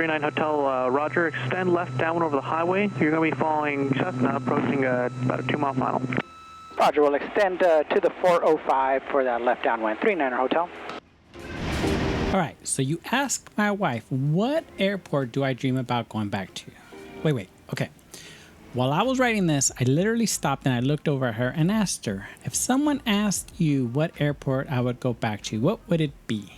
39 Hotel, Roger, extend left downwind over the highway. You're going to be following Cessna, approaching about a 2-mile final. Roger, we'll extend to the 405 for that left downwind. 39 Hotel. All right, so you ask my wife, what airport do I dream about going back to? Wait, okay. While I was writing this, I literally stopped and I looked over at her and asked her, if someone asked you what airport I would go back to, what would it be?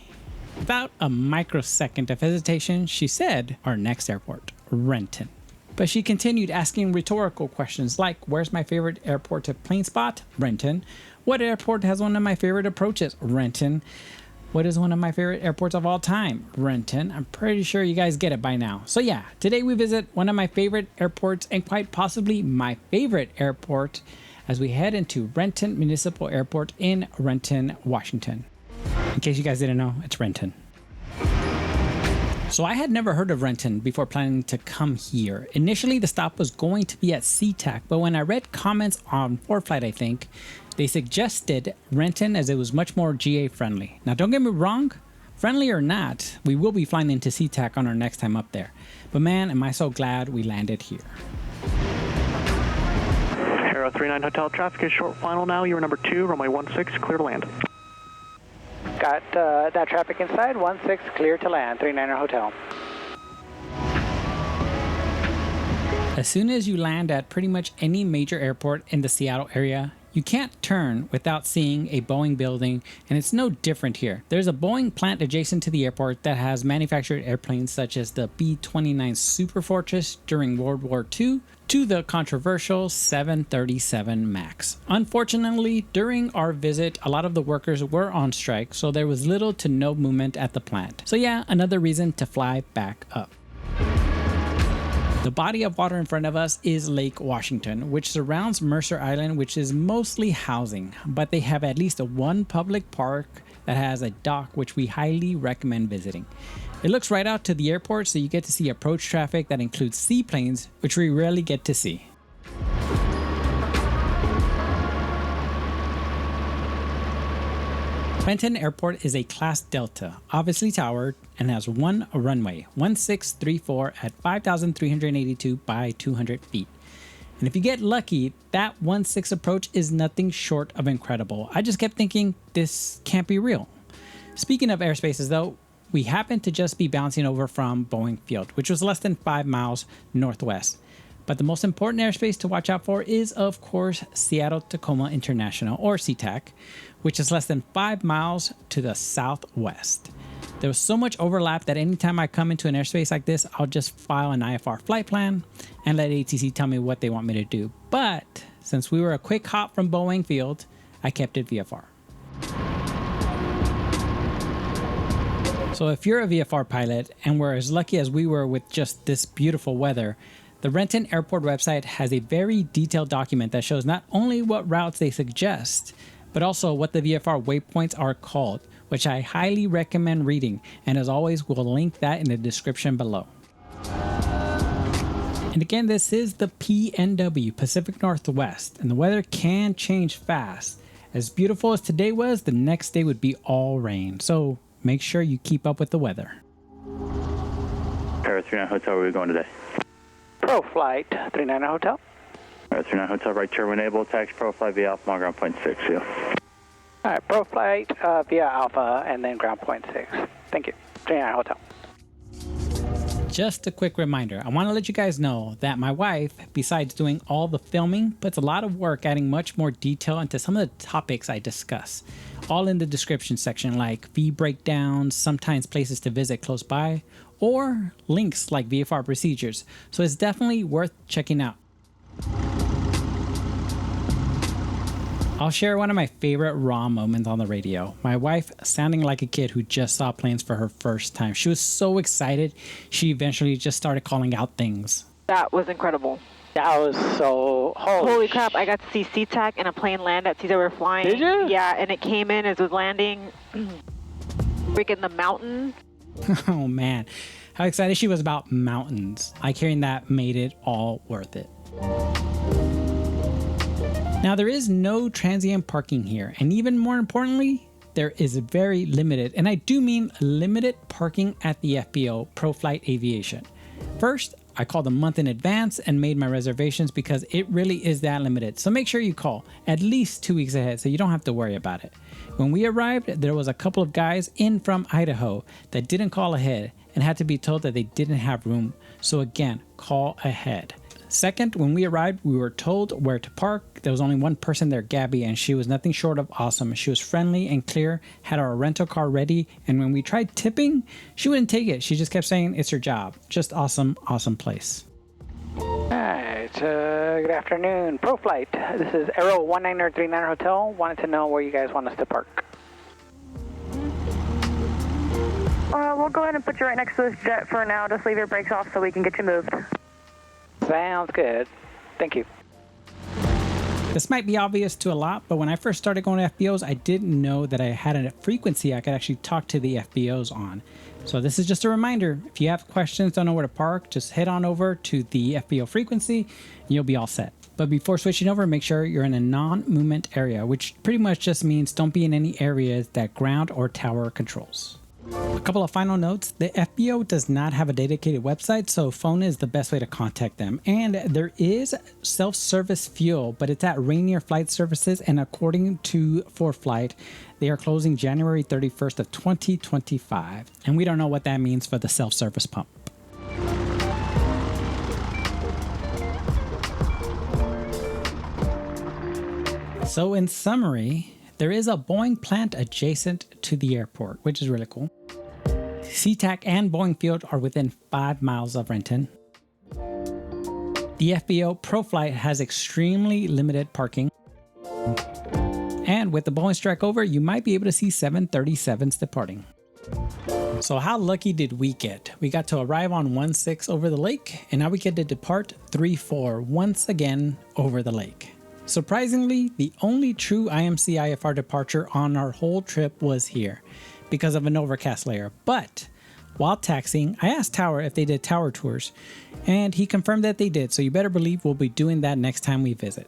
Without a microsecond of hesitation, she said our next airport, Renton. But she continued asking rhetorical questions like, where's my favorite airport to plane spot? Renton. What airport has one of my favorite approaches? Renton. What is one of my favorite airports of all time? Renton. I'm pretty sure you guys get it by now. So yeah, today we visit one of my favorite airports and quite possibly my favorite airport as we head into Renton Municipal Airport in Renton, Washington. In case you guys didn't know, it's Renton. So I had never heard of Renton before planning to come here. Initially, the stop was going to be at SeaTac, but when I read comments on Proflight, I think, they suggested Renton as it was much more GA friendly. Now don't get me wrong, friendly or not, we will be flying into SeaTac on our next time up there. But man, am I so glad we landed here. Aero 39 Hotel, traffic is short final now. You are number 2, runway 16, clear to land. Got that traffic inside, 16 clear to land, 39er Hotel. As soon as you land at pretty much any major airport in the Seattle area, you can't turn without seeing a Boeing building, and it's no different here. There's a Boeing plant adjacent to the airport that has manufactured airplanes such as the B-29 Superfortress during World War II to the controversial 737 MAX. Unfortunately, during our visit, a lot of the workers were on strike, so there was little to no movement at the plant. So yeah, another reason to fly back up. The body of water in front of us is Lake Washington, which surrounds Mercer Island, which is mostly housing, but they have at least one public park that has a dock, which we highly recommend visiting. It looks right out to the airport, so you get to see approach traffic that includes seaplanes, which we rarely get to see. Renton Airport is a Class Delta, obviously towered, and has one runway, 1634 at 5,382 by 200 feet. And if you get lucky, that 16 approach is nothing short of incredible. I just kept thinking, this can't be real. Speaking of airspaces though, we happened to just be bouncing over from Boeing Field, which was less than 5 miles northwest. But the most important airspace to watch out for is, of course, Seattle-Tacoma International, or SeaTac, which is less than 5 miles to the southwest. There was so much overlap that anytime I come into an airspace like this, I'll just file an IFR flight plan and let ATC tell me what they want me to do. But since we were a quick hop from Boeing Field, I kept it VFR. So if you're a VFR pilot and were as lucky as we were with just this beautiful weather, the Renton Airport website has a very detailed document that shows not only what routes they suggest, but also what the VFR waypoints are called, which I highly recommend reading, and as always, we'll link that in the description below. And again, this is the PNW, Pacific Northwest, and the weather can change fast. As beautiful as today was, the next day would be all rain, so make sure you keep up with the weather. Aero 39 Hotel, where are we going today? Proflight 39 Hotel. Aero 39 Hotel, right turn enable, taxi Proflight via Alpha, ground point 6, yeah. All right, Proflight via Alpha and then ground point 6. Thank you. 39 Hotel. Just a quick reminder, I want to let you guys know that my wife, besides doing all the filming, puts a lot of work adding much more detail into some of the topics I discuss. All in the description section, like fee breakdowns, sometimes places to visit close by, or links like VFR procedures. So it's definitely worth checking out. I'll share one of my favorite raw moments on the radio. My wife sounding like a kid who just saw planes for her first time. She was so excited, she eventually just started calling out things. That was incredible. That was so... Holy crap, I got to see SeaTac and a plane land at SeaTac. We were flying. Did you? Yeah, and it came in as it was landing. Freaking the mountain. Oh man, how excited she was about mountains. Like hearing that made it all worth it. Now there is no transient parking here, and even more importantly, there is very limited, and I do mean limited, parking at the FBO, Proflight Aviation. First, I called a month in advance and made my reservations because it really is that limited. So make sure you call at least 2 weeks ahead so you don't have to worry about it. When we arrived, there was a couple of guys in from Idaho that didn't call ahead and had to be told that they didn't have room. So again, call ahead. Second, when we arrived, we were told where to park. There was only one person there, Gabby, and she was nothing short of awesome. She was friendly and clear, had our rental car ready, and when we tried tipping, she wouldn't take it. She just kept saying it's her job. Just awesome, awesome place. Alright, good afternoon. Proflight, this is Aero 19039 Hotel. Wanted to know where you guys want us to park. We'll go ahead and put you right next to this jet for now. Just leave your brakes off so we can get you moved. Sounds good. Thank you. This might be obvious to a lot, but when I first started going to FBOs, I didn't know that I had a frequency I could actually talk to the FBOs on. So this is just a reminder. If you have questions, don't know where to park, just head on over to the FBO frequency and you'll be all set. But before switching over, make sure you're in a non-movement area, which pretty much just means don't be in any areas that ground or tower controls. A couple of final notes. The FBO does not have a dedicated website, so phone is the best way to contact them. And there is self-service fuel, but it's at Rainier Flight Services, and according to ForFlight, they are closing January 31st of 2025. And we don't know what that means for the self-service pump. So in summary, there is a Boeing plant adjacent to the airport, which is really cool. SeaTac and Boeing Field are within 5 miles of Renton. The FBO Proflight has extremely limited parking. And with the Boeing strike over, you might be able to see 737s departing. So how lucky did we get? We got to arrive on 1-6 over the lake, and now we get to depart 3-4 once again over the lake. Surprisingly, the only true IMC IFR departure on our whole trip was here because of an overcast layer. But while taxiing, I asked Tower if they did tower tours, and he confirmed that they did, so you better believe we'll be doing that next time we visit.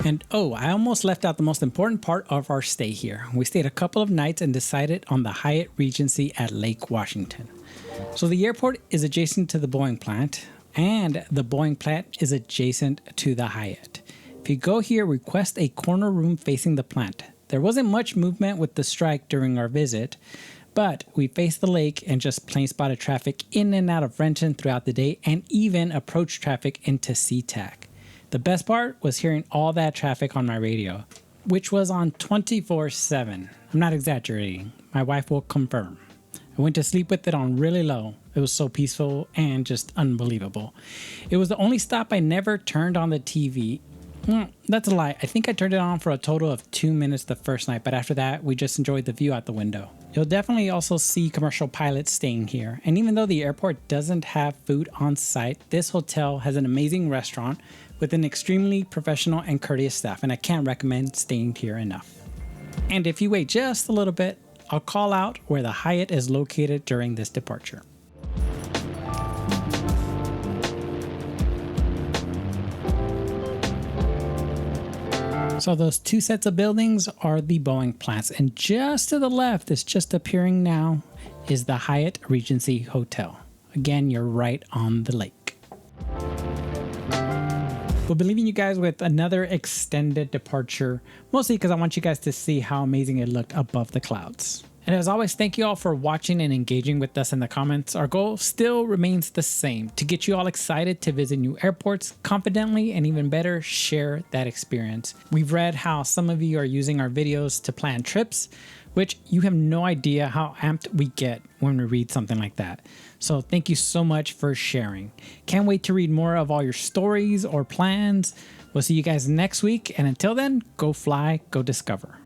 And oh, I almost left out the most important part of our stay here. We stayed a couple of nights and decided on the Hyatt Regency at Lake Washington. So the airport is adjacent to the Boeing plant, and the Boeing plant is adjacent to the Hyatt. If you go here, request a corner room facing the plant. There wasn't much movement with the strike during our visit, but we faced the lake and just plain spotted traffic in and out of Renton throughout the day, and even approach traffic into SeaTac. The best part was hearing all that traffic on my radio, which was on 24/7. I'm not exaggerating. My wife will confirm. I went to sleep with it on really low. It was so peaceful and just unbelievable. It was the only stop I never turned on the TV. That's a lie. I think I turned it on for a total of 2 minutes the first night, but after that, we just enjoyed the view out the window. You'll definitely also see commercial pilots staying here. And even though the airport doesn't have food on site, this hotel has an amazing restaurant with an extremely professional and courteous staff, and I can't recommend staying here enough. And if you wait just a little bit, I'll call out where the Hyatt is located during this departure. So those two sets of buildings are the Boeing plants, and just to the left, it's just appearing now, is the Hyatt Regency Hotel. Again, you're right on the lake. We'll be leaving you guys with another extended departure, mostly because I want you guys to see how amazing it looked above the clouds. And as always, thank you all for watching and engaging with us in the comments. Our goal still remains the same, to get you all excited to visit new airports confidently, and even better, share that experience. We've read how some of you are using our videos to plan trips, which you have no idea how amped we get when we read something like that. So thank you so much for sharing. Can't wait to read more of all your stories or plans. We'll see you guys next week, and until then, go fly, go discover.